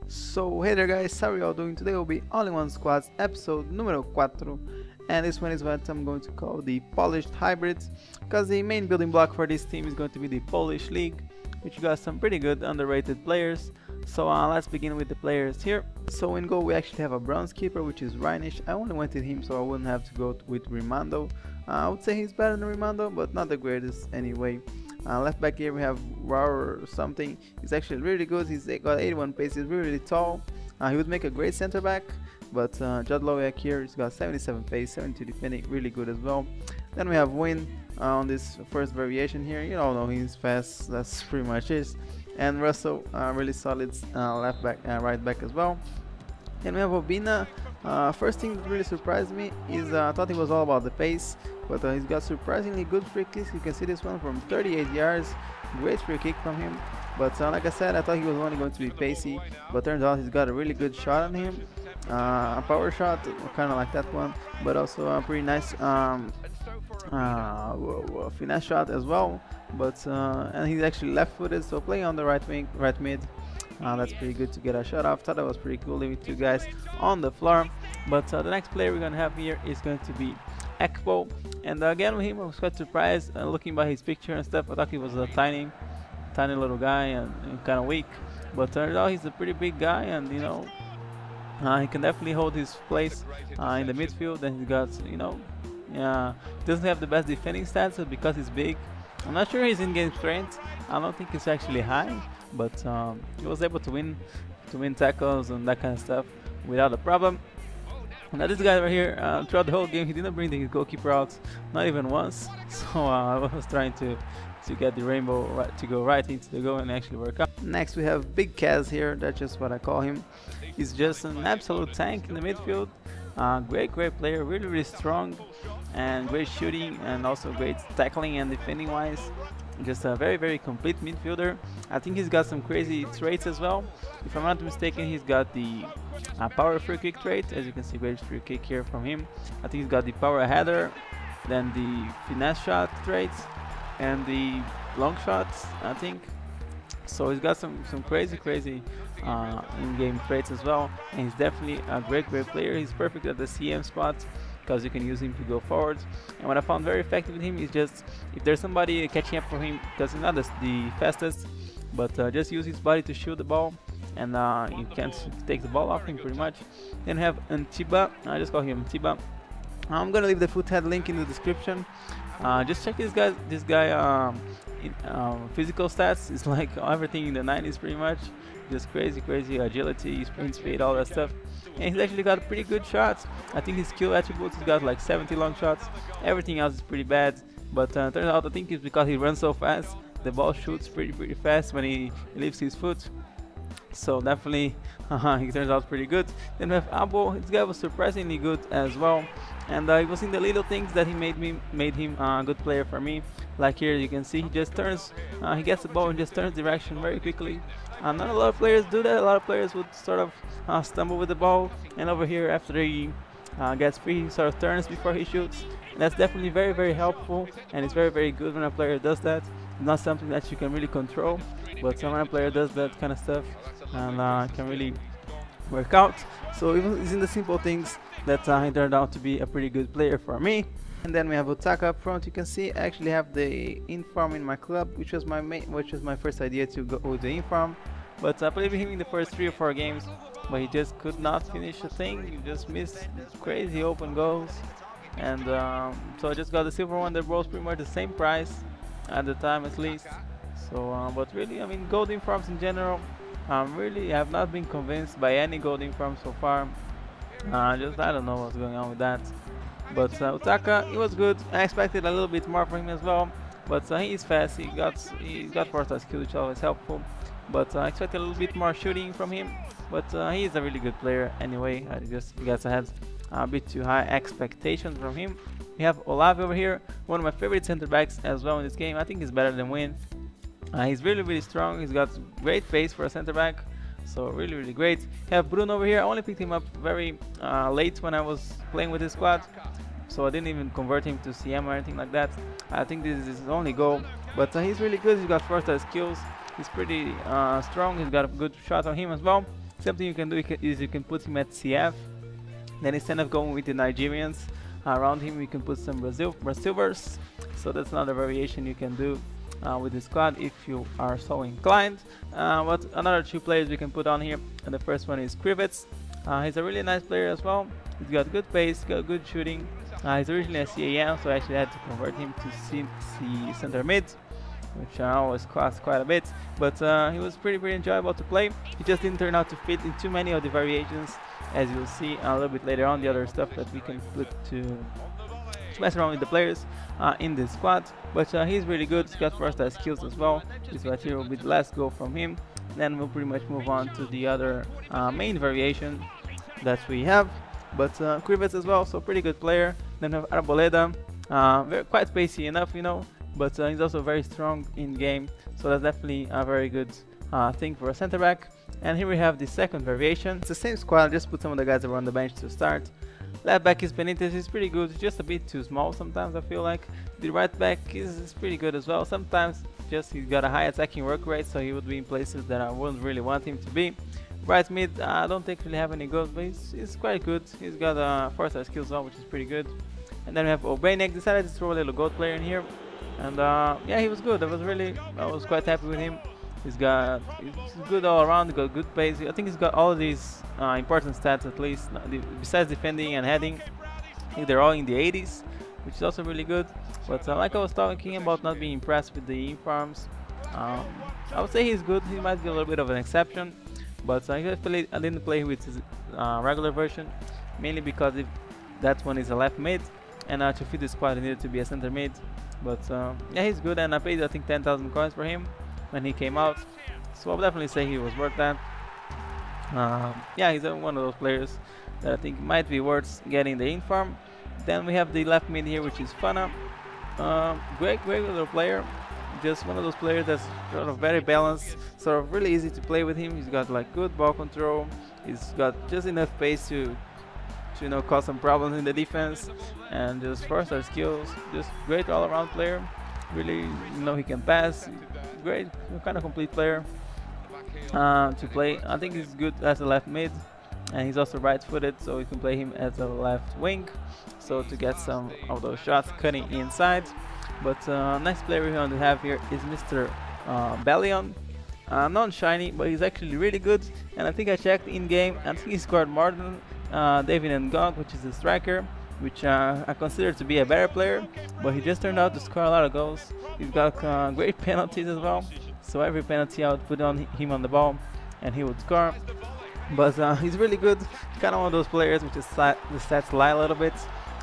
So hey there guys, how are y'all doing? Today will be Only One Squads episode numero 4, and this one is what I'm going to call the Polished Hybrids, because the main building block for this team is going to be the Polish League, which got some pretty good underrated players. So let's begin with the players here. So in goal we actually have a bronze keeper, which is Reinish. I only went with him so I wouldn't have to go with Rimando. I would say he's better than Rimando, but not the greatest anyway. Left back here we have Rauer or something. He's actually really good. He's got 81 pace. He's really tall. He would make a great center back. But Judd Lowiak here, he's got 77 pace, 72 defending, really good as well. Then we have Win on this first variation here. You all know he's fast. That's pretty much it. And Russell, really solid left back, right back as well. Then we have Obina. First thing that really surprised me is I thought he was all about the pace, but he's got surprisingly good free kicks. You can see this one from 38 yards, great free kick from him. But like I said, I thought he was only going to be pacey, but turns out he's got a really good shot on him, a power shot, kind of like that one, but also a pretty nice finesse shot as well. But and he's actually left-footed, so playing on the right wing, right mid. That's pretty good to get a shot off. Thought that was pretty cool, leaving two guys on the floor. But the next player we're gonna have here is going to be Ep.4, and again with him I was quite surprised. Looking by his picture and stuff, I thought he was a tiny little guy and kind of weak, but turned out he's a pretty big guy, and you know, he can definitely hold his place in the midfield. And he got, you know, he doesn't have the best defending stats, but because he's big, I'm not sure his in-game strength. I don't think it's actually high, but he was able to win tackles and that kind of stuff without a problem. Now this guy right here, throughout the whole game, he didn't bring the goalkeeper out, not even once. So I was trying to get the rainbow to go right into the goal and actually work out. Next we have Big Kaz here. That's just what I call him. He's just an absolute tank in the midfield. Great player, really strong, and great shooting, and also great tackling and defending wise. Just a very complete midfielder. I think he's got some crazy traits as well. If I'm not mistaken, he's got the power free kick trait. As you can see, great free kick here from him. I think he's got the power header, then the finesse shot traits, and the long shots, I think. So he's got some crazy in-game traits as well, and he's definitely a great player. He's perfect at the CM spot, because you can use him to go forward. And what I found very effective with him is just, if there's somebody catching up for him, because he's not the fastest, but just use his body to shoot the ball, and you can't take the ball off him pretty much. Then we have Antiba. I just call him Antiba. I'm gonna leave the foothead link in the description. Just check this guy physical stats. It's like everything in the 90s pretty much. Just crazy agility, sprint speed, all that stuff. And he's actually got pretty good shots. I think his skill attributes, he's got like 70 long shots. Everything else is pretty bad, but turns out I think it's because he runs so fast. The ball shoots pretty fast when he lifts his foot. So definitely he turns out pretty good. Then we have Abo. This guy was surprisingly good as well, and it was in the little things that he made him a good player for me. Like here you can see he just turns, he gets the ball and just turns direction very quickly. Not a lot of players do that. A lot of players would sort of stumble with the ball, and over here after he gets free, he sort of turns before he shoots. And that's definitely very helpful, and it's very good when a player does that. It's not something that you can really control, but when a player does that kind of stuff, and can really work out. So even it's in the simple things that he turned out to be a pretty good player for me. And then we have Otaka up front. You can see I actually have the inform in my club, which was my first idea to go with the inform. But I played with him in the first 3 or 4 games, but he just could not finish a thing. He just missed crazy open goals, and so I just got the silver one that was pretty much the same price at the time, at least. So but really, I mean, gold informs in general, really have not been convinced by any gold inform so far. I don't know what's going on with that. But Otaka, he was good. I expected a little bit more from him as well, but he is fast. He got versatile skill, which is always helpful. But I expected a little bit more shooting from him. But he is a really good player anyway. I guess I had a bit too high expectations from him. We have Olave over here, one of my favorite center backs as well in this game. I think he's better than Win. He's really strong. He's got great pace for a center back. So really great. We have Bruno over here. I only picked him up very late when I was playing with his squad, so I didn't even convert him to CM or anything like that. I think this is his only goal, but he's really good. He's got versatile skills. He's pretty strong. He's got a good shot on him as well. Something you can do is you can put him at CF. Then instead of going with the Nigerians around him, you can put some Brazilians. So that's another variation you can do with the squad if you are so inclined. But another 2 players we can put on here, and the first one is Krivets. He's a really nice player as well. He's got good pace, got good shooting. He's originally a CAM, so I actually had to convert him to C center mid, which always costs quite a bit. But he was pretty enjoyable to play. He just didn't turn out to fit in too many of the variations, as you'll see a little bit later on, the other stuff that we can put to mess around with the players in this squad. But he's really good. He's got versatile skills as well. This right here will be the last goal from him. Then we'll pretty much move on to the other main variation that we have. But Krivets as well, so pretty good player. Then we have Arboleda, quite pacey enough, you know, but he's also very strong in game, so that's definitely a very good thing for a center back. And here we have the second variation. It's the same squad, just put some of the guys that were on the bench to start. Left back is Benitez. He's pretty good, just a bit too small sometimes, I feel like. The right back is pretty good as well. Sometimes just he's got a high attacking work rate, so he would be in places that I wouldn't really want him to be. Right mid, I don't think really have any goals, but he's quite good. He's got 4-star skills well, which is pretty good. And then we have Obenek. Decided to throw a little gold player in here, and yeah, he was good. I was quite happy with him. He's good all around. Got good pace. I think he's got all of these important stats at least. Besides defending and heading, I think they're all in the 80s, which is also really good. But like I was talking about, not being impressed with the farms. I would say he's good. He might be a little bit of an exception. But I didn't play with his regular version, mainly because that one is a left mid, and to fit the squad he needed to be a center mid. But yeah, he's good, and I paid I think 10,000 coins for him when he came out, so I'll definitely say he was worth that. Yeah, he's one of those players that I think might be worth getting the in-farm. Then we have the left mid here, which is Fana. Great little player. Just one of those players that's sort of very balanced, sort of really easy to play with him. He's got like good ball control. He's got just enough pace to you know, cause some problems in the defense, and just versatile skills. Just great all-around player. Really, you know, he can pass. Great, kind of complete player to play. I think he's good as a left mid, and he's also right-footed, so you can play him as a left wing. So to get some of those shots cutting inside. But next player we want to have here is Mr. Bellion. Not shiny, but he's actually really good. And I think I checked in game, I think he scored more than David Ngog, which is a striker, which I consider to be a better player. But he just turned out to score a lot of goals. He's got great penalties as well. So every penalty I would put on him on the ball, and he would score. But he's really good. Kind of one of those players which is the stats lie a little bit.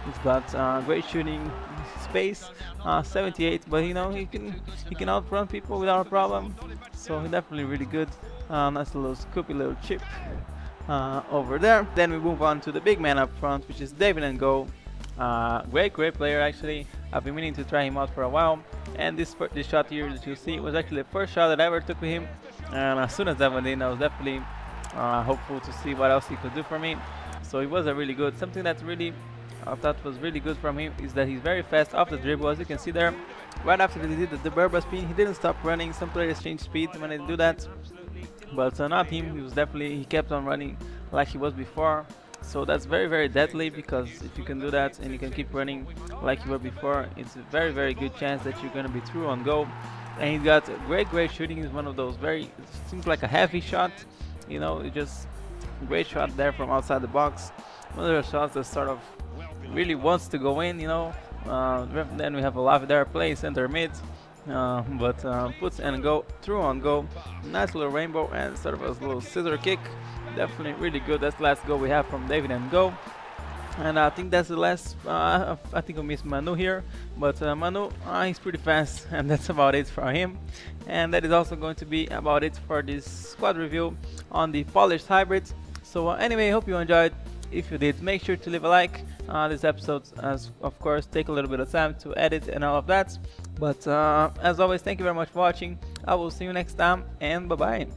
He's got great shooting, space, 78, but you know he can outrun people without a problem. So he's definitely really good. Nice little scoopy little chip over there. Then we move on to the big man up front, which is David Ngo. Great player actually. I've been meaning to try him out for a while, and this shot here that you see was actually the first shot that I ever took with him. And as soon as that went in, I was definitely hopeful to see what else he could do for me. So he was a really good. Something that really I thought was really good from him is that he's very fast off the dribble, as you can see there. Right after he did the Berba spin, he didn't stop running. Some players change speed when they do that, but not him. He kept on running like he was before. So that's very deadly, because if you can do that and you can keep running like you were before, it's a very good chance that you're gonna be through on goal. And he's got great shooting. He's one of those it seems like a heavy shot, you know, it just great shot there from outside the box. One of those shots that sort of really wants to go in, you know. Then we have a Olave there, play center mid, but puts and go through on goal. Nice little rainbow and sort of a little scissor kick. Definitely really good. That's the last goal we have from David Ngo. And I think that's the last. I think we missed Manu here, but Manu, he's pretty fast, and that's about it for him. And that is also going to be about it for this squad review on the polished hybrid. So anyway, hope you enjoyed. If you did, make sure to leave a like. This episode, as of course, take a little bit of time to edit and all of that. But as always, thank you very much for watching. I will see you next time, and bye bye.